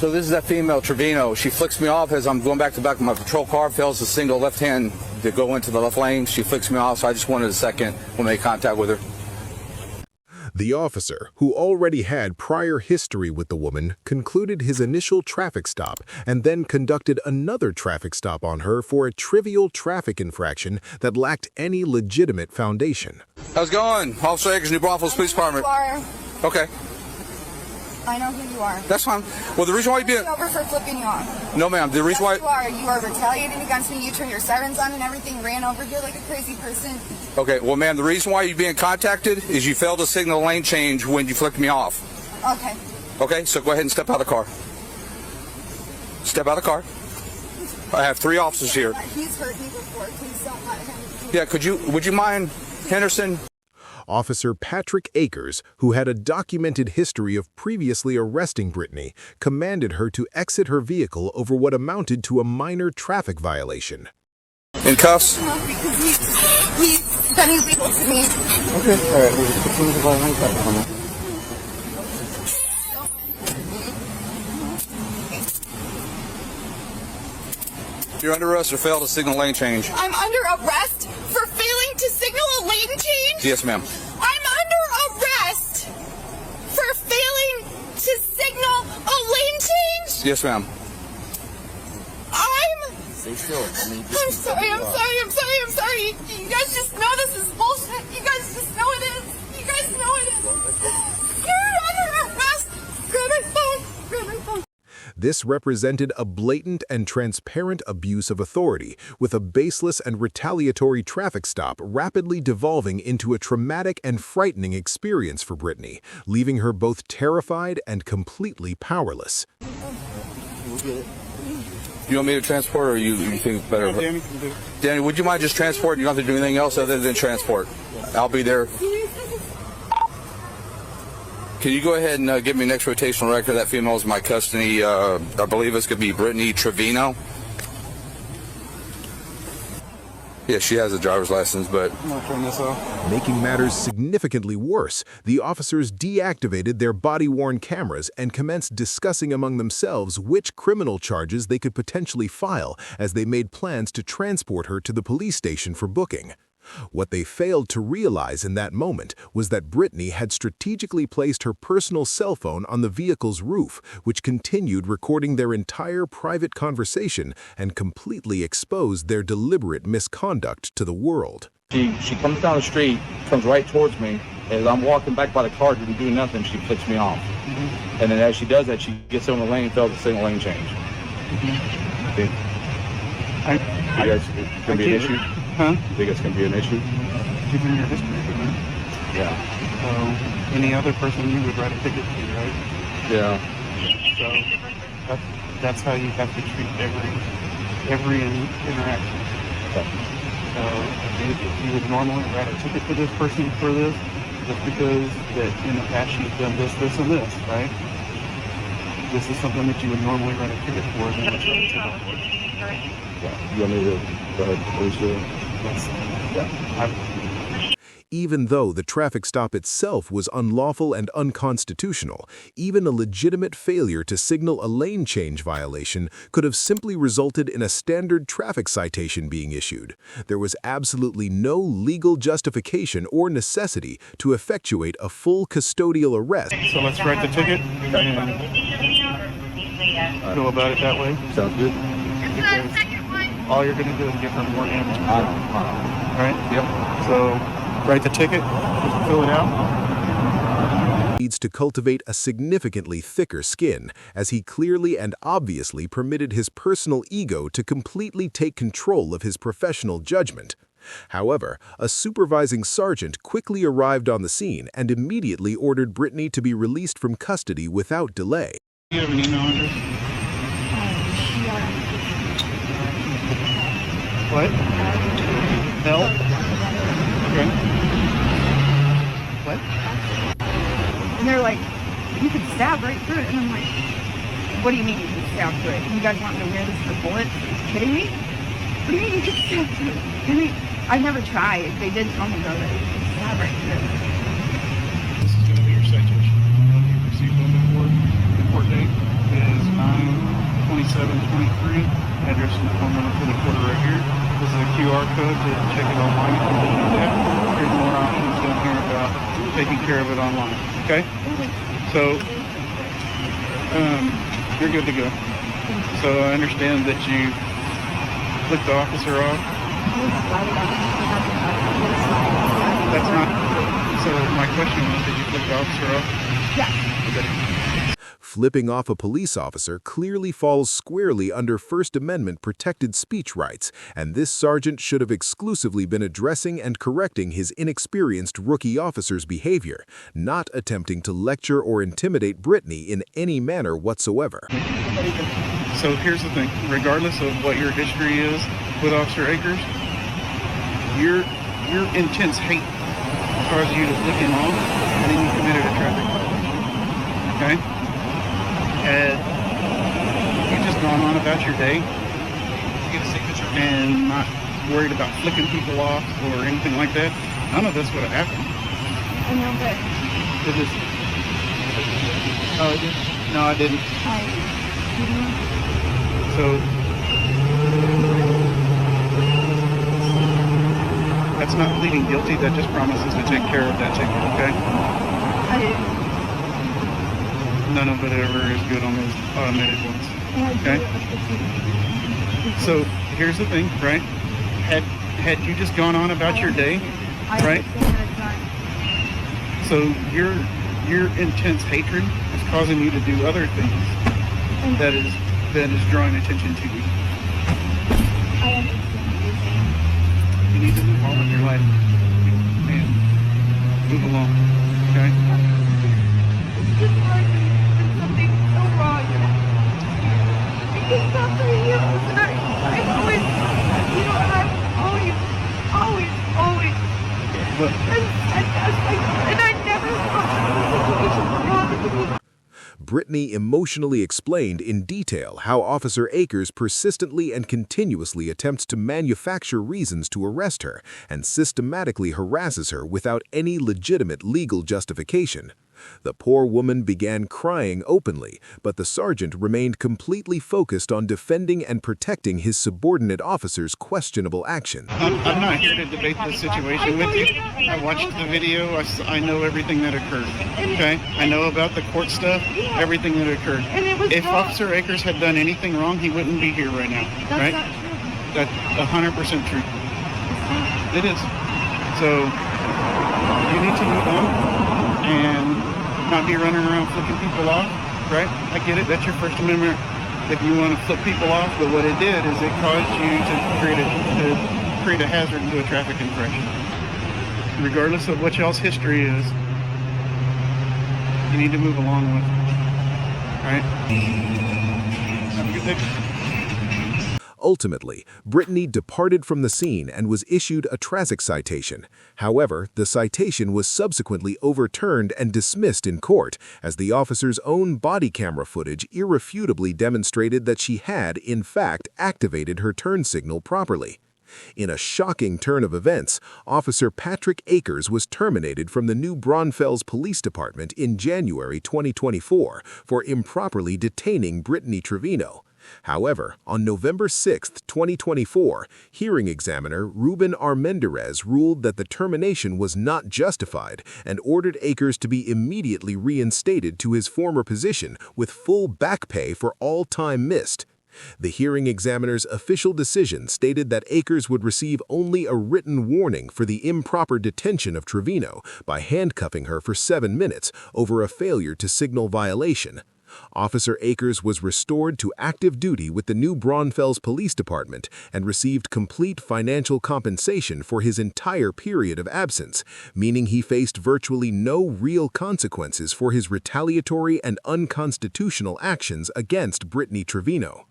So this is that female, Trevino. She flicks me off as I'm going back to the back of my patrol car, fails to signal left hand to go into the left lane. She flicks me off, so I just wanted a second when I made contact with her. The officer, who already had prior history with the woman, concluded his initial traffic stop and then conducted another traffic stop on her for a trivial traffic infraction that lacked any legitimate foundation. How's it going? Officer Akers, New Braunfels Police Department. Okay. I know who you are. That's fine. Well, the reason why you being over for flipping you off. No, ma'am. The reason why you are retaliating against me. You turned your sirens on and everything. Ran over here like a crazy person. Okay. Well, ma'am, the reason why you're being contacted is you failed to signal lane change when you flicked me off. Okay. Okay. So go ahead and step out of the car. Step out of the car. I have 3 officers here. He's hurt me before. Please don't let him. Yeah. Would you mind, Henderson? Officer Patrick Akers, who had a documented history of previously arresting Brittany, commanded her to exit her vehicle over what amounted to a minor traffic violation. In cuffs? No, because he's been illegal to me. Okay. All right. We'll just You're under arrest or failed to signal lane change. I'm under arrest for failing to signal a lane change? Yes, ma'am. I'm under arrest for failing to signal a lane change? Yes, ma'am. Stay still. I'm sorry. You guys just know this is bullshit. You guys just know it is. You guys know it is. You're under arrest. Grab my phone. This represented a blatant and transparent abuse of authority, with a baseless and retaliatory traffic stop rapidly devolving into a traumatic and frightening experience for Brittany, leaving her both terrified and completely powerless. We'll get it. You want me to transport, or you think it's better? Danny can do it. Danny, would you mind just transport? You don't have to do anything else other than transport. I'll be there. Can you go ahead and give me next rotational record? That female is in my custody. I believe it's going to be Brittany Trevino. Yeah, she has a driver's license, but... I'm gonna turn this off. Making matters significantly worse, the officers deactivated their body-worn cameras and commenced discussing among themselves which criminal charges they could potentially file as they made plans to transport her to the police station for booking. What they failed to realize in that moment was that Brittany had strategically placed her personal cell phone on the vehicle's roof, which continued recording their entire private conversation and completely exposed their deliberate misconduct to the world. She comes down the street, comes right towards me. As I'm walking back by the car to do nothing, she flicks me off. And then as she does that, she gets on the lane, fails to signal lane change. You guys, it's going to be an issue? Huh? You think it's going to be an issue? Given your history with me. Yeah. So, any other person you would write a ticket to, right? Yeah. So, that's how you have to treat every interaction. So, if you would normally write a ticket to this person for this, just because that in the past she's done this, and this, right? This is something that you would normally write a ticket for, then it's write a ticket for. Yeah. You want me to go ahead, please do it? Yeah. Even though the traffic stop itself was unlawful and unconstitutional, even a legitimate failure to signal a lane change violation could have simply resulted in a standard traffic citation being issued. There was absolutely no legal justification or necessity to effectuate a full custodial arrest. So let's write the ticket and go about it that way. Sounds good. All you're going to do is give her more ammo. All right? Yep. So write the ticket, fill it out. Needs to cultivate a significantly thicker skin, as he clearly and obviously permitted his personal ego to completely take control of his professional judgment. However, a supervising sergeant quickly arrived on the scene and immediately ordered Brittany to be released from custody without delay. Do you have an email address? What? Help? Okay. What? And they're like, you could stab right through it. And I'm like, what do you mean you could stab through it? You guys want me to wear this for bullets? Are you kidding me? What do you mean you could stab through it? I mean, I've never tried. They did tell me though that you could stab right through it. This is going to be your citation. You received on the court. The court date is 9/11/2021. 2723. Address and phone number for the quarter right here. This is a QR code to check it online if you need that. Here's more options down here about taking care of it online. Okay? So, you're good to go. So I understand that you flicked the officer off. That's not. So my question was, did you flick the officer off? Yeah. Okay. Flipping off a police officer clearly falls squarely under First Amendment protected speech rights, and this sergeant should have exclusively been addressing and correcting his inexperienced rookie officer's behavior, not attempting to lecture or intimidate Brittany in any manner whatsoever. So here's the thing, regardless of what your history is with Officer Akers, your intense hate caused you to flick him off, and then you committed a traffic violation. Okay? Had you just gone on about your day and not worried about flicking people off or anything like that, none of this would have happened. I know, but Did this? Oh, it did? No, I didn't. So that's not pleading guilty. That just promises to take care of that ticket. Okay? I didn't. None of it ever is good on those automated ones. Okay? So here's the thing, right? Had you just gone on about your day, right? So your intense hatred is causing you to do other things that is drawing attention to you. I understand what you're saying. You need to move on with your life. Man, move along. Okay? Just like when something so wrong. Because after years, and I always, you know, I'm always, Look, and I never thought it was wrong. Brittany emotionally explained in detail how Officer Akers persistently and continuously attempts to manufacture reasons to arrest her and systematically harasses her without any legitimate legal justification. The poor woman began crying openly, but the sergeant remained completely focused on defending and protecting his subordinate officer's questionable action. I'm not here to debate this situation with you. I watched the video. I know everything that occurred. Okay? I know about the court stuff, everything that occurred. If Officer Akers had done anything wrong, he wouldn't be here right now. Right? That's 100% true. It is. So you need to move on and not be running around flipping people off, right? I get it. That's your First Amendment if you want to flip people off, but what it did is it caused you to create a hazard into a traffic infraction. Regardless of what y'all's history is, you need to move along with it. All right? Have a good day. Ultimately, Brittany departed from the scene and was issued a traffic citation. However, the citation was subsequently overturned and dismissed in court, as the officer's own body camera footage irrefutably demonstrated that she had, in fact, activated her turn signal properly. In a shocking turn of events, Officer Patrick Akers was terminated from the new Braunfels Police Department in January 2024 for improperly detaining Brittany Trevino. However, on November 6, 2024, hearing examiner Ruben Armendariz ruled that the termination was not justified and ordered Akers to be immediately reinstated to his former position with full back pay for all time missed. The hearing examiner's official decision stated that Akers would receive only a written warning for the improper detention of Trevino by handcuffing her for 7 minutes over a failure to signal violation. Officer Akers was restored to active duty with the new Braunfels Police Department and received complete financial compensation for his entire period of absence, meaning he faced virtually no real consequences for his retaliatory and unconstitutional actions against Brittany Trevino.